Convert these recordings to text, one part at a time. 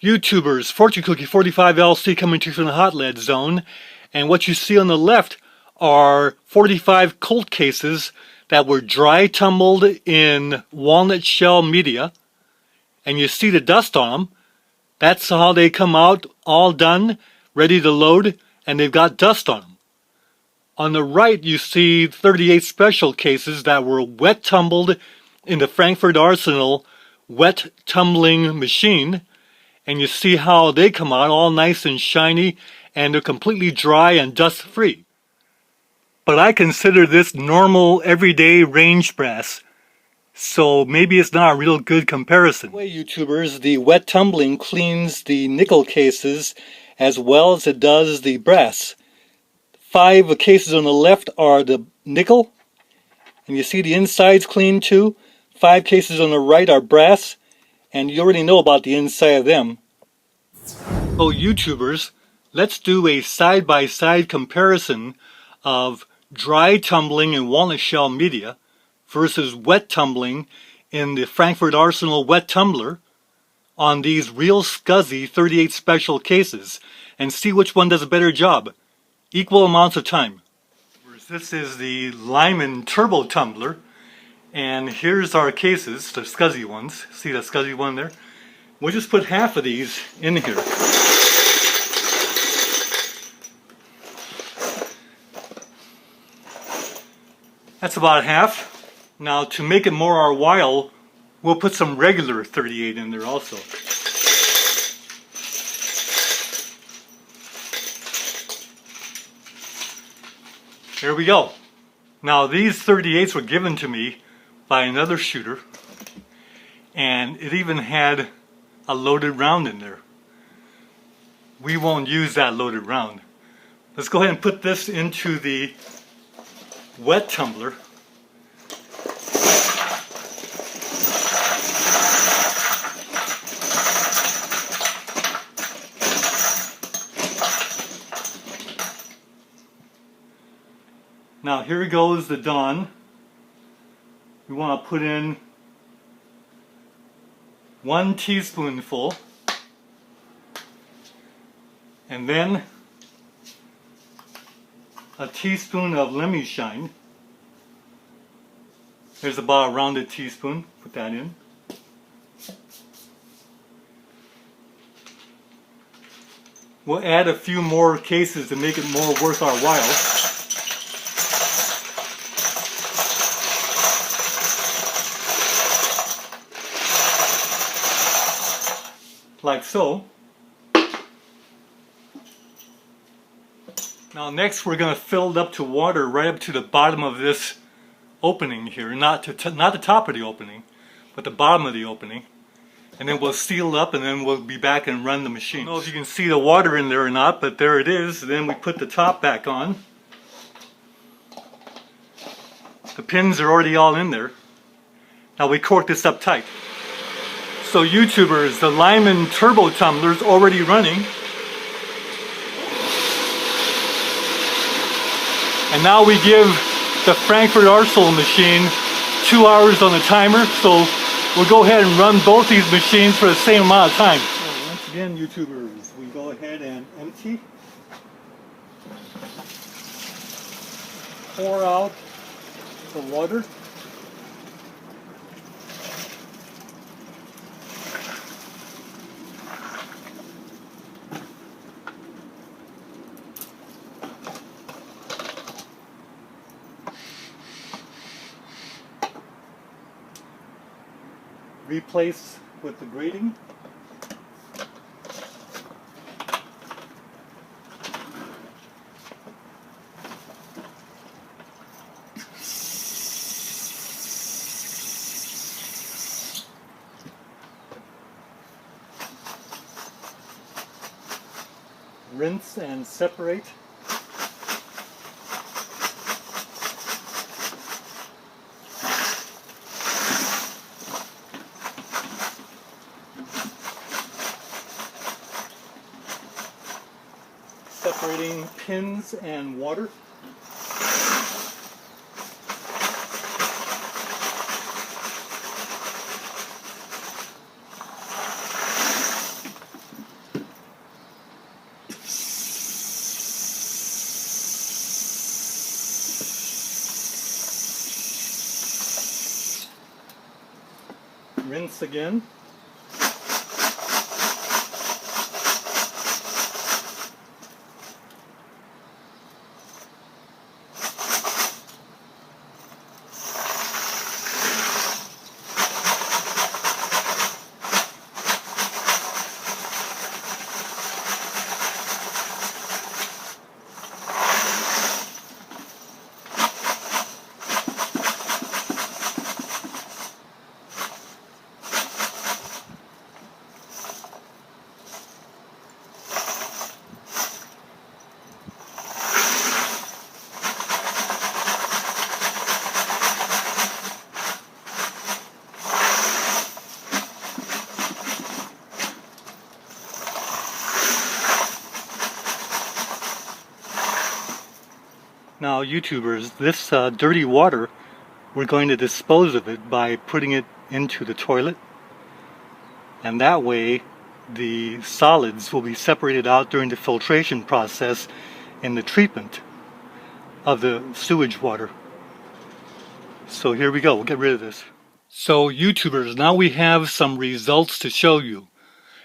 YouTubers, Fortune Cookie 45LC coming to you from the hot lead zone, and what you see on the left are 45 colt cases that were dry tumbled in walnut shell media, and you see the dust on them. That's how they come out, all done, ready to load, and they've got dust on them. On the right you see 38 special cases that were wet tumbled in the Frankford Arsenal wet tumbling machine, and you see how they come out all nice and shiny, and they're completely dry and dust free. But I consider this normal everyday range brass, so maybe it's not a real good comparison. Anyway, YouTubers, the wet tumbling cleans the nickel cases as well as it does the brass. 5 cases on the left are the nickel, and you see the inside's clean too. 5 cases on the right are brass, and you already know about the inside of them. So YouTubers, let's do a side-by-side comparison of dry tumbling in walnut shell media versus wet tumbling in the Frankford Arsenal wet tumbler on these real scuzzy 38 special cases, and see which one does a better job. Equal amounts of time. This is the Lyman turbo tumbler, and here's our cases, the scuzzy ones. See that scuzzy one there? We'll just put half of these in here. That's about half. Now to make it more our while, we'll put some regular 38 in there also. Here we go. Now these 38s were given to me by another shooter, and it even had a loaded round in there. We won't use that loaded round. Let's go ahead and put this into the wet tumbler. Now here goes the Dawn. We want to put in 1 teaspoonful, and then a teaspoon of Lemmy Shine. There's about a rounded teaspoon. Put that in. We'll add a few more cases to make it more worth our while. Like so. Now next we're going to fill it up to water right up to the bottom of this opening here, not the top of the opening, but the bottom of the opening, and then we'll seal it up, and then we'll be back and run the machine. I don't know if you can see the water in there or not, but there it is. Then we put the top back on. The pins are already all in there. Now we cork this up tight. So YouTubers, the Lyman turbo tumbler is already running. And now we give the Frankfurt Arsenal machine 2 hours on the timer, so we'll go ahead and run both these machines for the same amount of time. So once again, YouTubers, we go ahead and empty. Pour out the water. Replace with the grating. Rinse and separate. Separating pins and water. once again. Now, YouTubers, this dirty water, we're going to dispose of it by putting it into the toilet. And that way, the solids will be separated out during the filtration process in the treatment of the sewage water. So here we go, we'll get rid of this. So YouTubers, now we have some results to show you.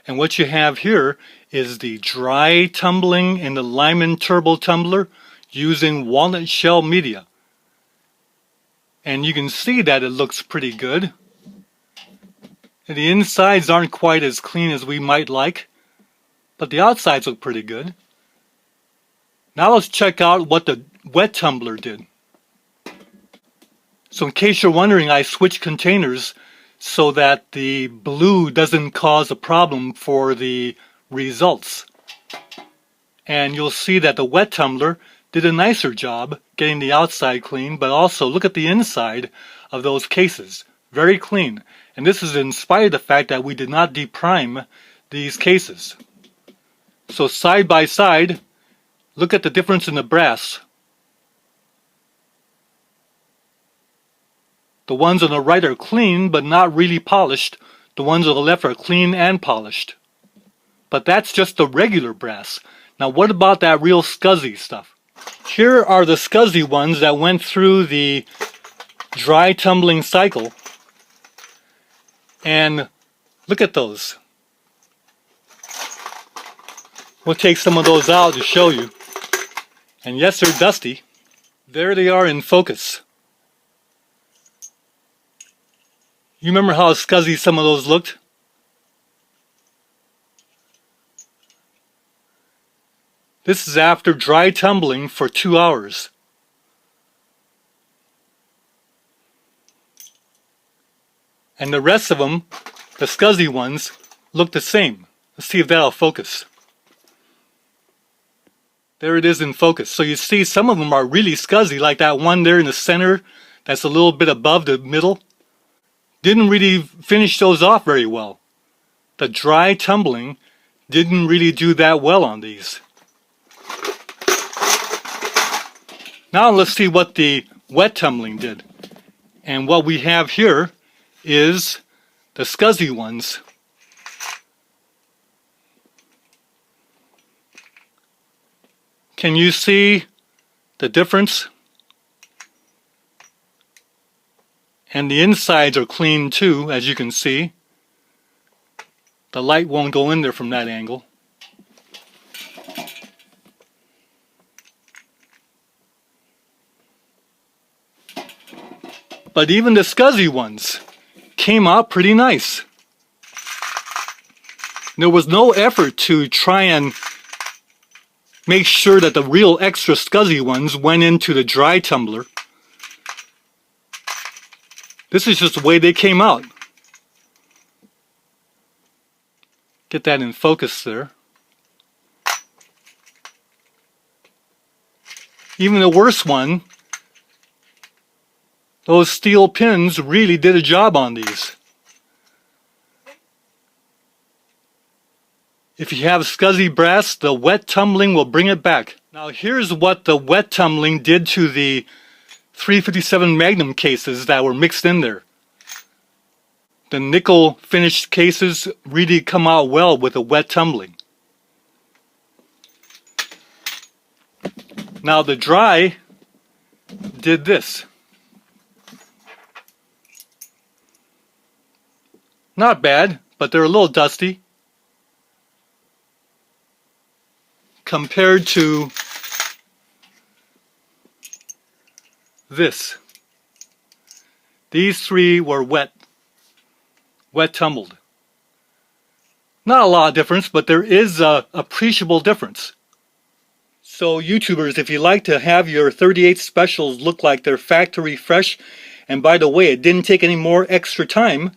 And what you have here is the dry tumbling in the Lyman turbo tumbler using walnut shell media. And you can see that it looks pretty good. And the insides aren't quite as clean as we might like, but the outsides look pretty good. Now let's check out what the wet tumbler did. So in case you're wondering, I switched containers so that the blue doesn't cause a problem for the results. And you'll see that the wet tumbler did a nicer job getting the outside clean, but also look at the inside of those cases. Very clean. And this is in spite of the fact that we did not deprime these cases. So side by side, look at the difference in the brass. The ones on the right are clean, but not really polished. The ones on the left are clean and polished. But that's just the regular brass. Now what about that real scuzzy stuff? Here are the scuzzy ones that went through the dry tumbling cycle. And look at those. We'll take some of those out to show you. And yes, they're dusty. There they are in focus. You remember how scuzzy some of those looked? This is after dry tumbling for 2 hours. And the rest of them, the scuzzy ones, look the same. Let's see if that'll focus. There it is in focus. So you see some of them are really scuzzy, like that one there in the center that's a little bit above the middle. Didn't really finish those off very well. The dry tumbling didn't really do that well on these. Now let's see what the wet tumbling did. And what we have here is the scuzzy ones. Can you see the difference? And the insides are clean too, as you can see. The light won't go in there from that angle. But even the scuzzy ones came out pretty nice. There was no effort to try and make sure that the real extra scuzzy ones went into the dry tumbler. This is just the way they came out. Get that in focus there. Even the worst one, those steel pins really did a job on these. If you have scuzzy brass, the wet tumbling will bring it back. Now here's what the wet tumbling did to the 357 Magnum cases that were mixed in there. The nickel finished cases really come out well with the wet tumbling. Now the dry did this. Not bad, but they're a little dusty compared to this. These three were wet tumbled. Not a lot of difference, but there is a appreciable difference. So YouTubers, if you like to have your 38 specials look like they're factory fresh, and by the way, it didn't take any more extra time,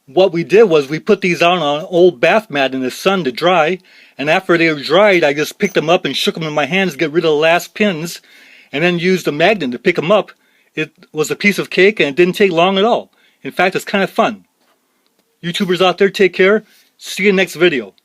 what we did was we put these out on an old bath mat in the sun to dry, and after they were dried, I just picked them up and shook them in my hands to get rid of the last pins, and then used a magnet to pick them up. It was a piece of cake, and it didn't take long at all. In fact, it's kind of fun. YouTubers out there, take care. See you next video.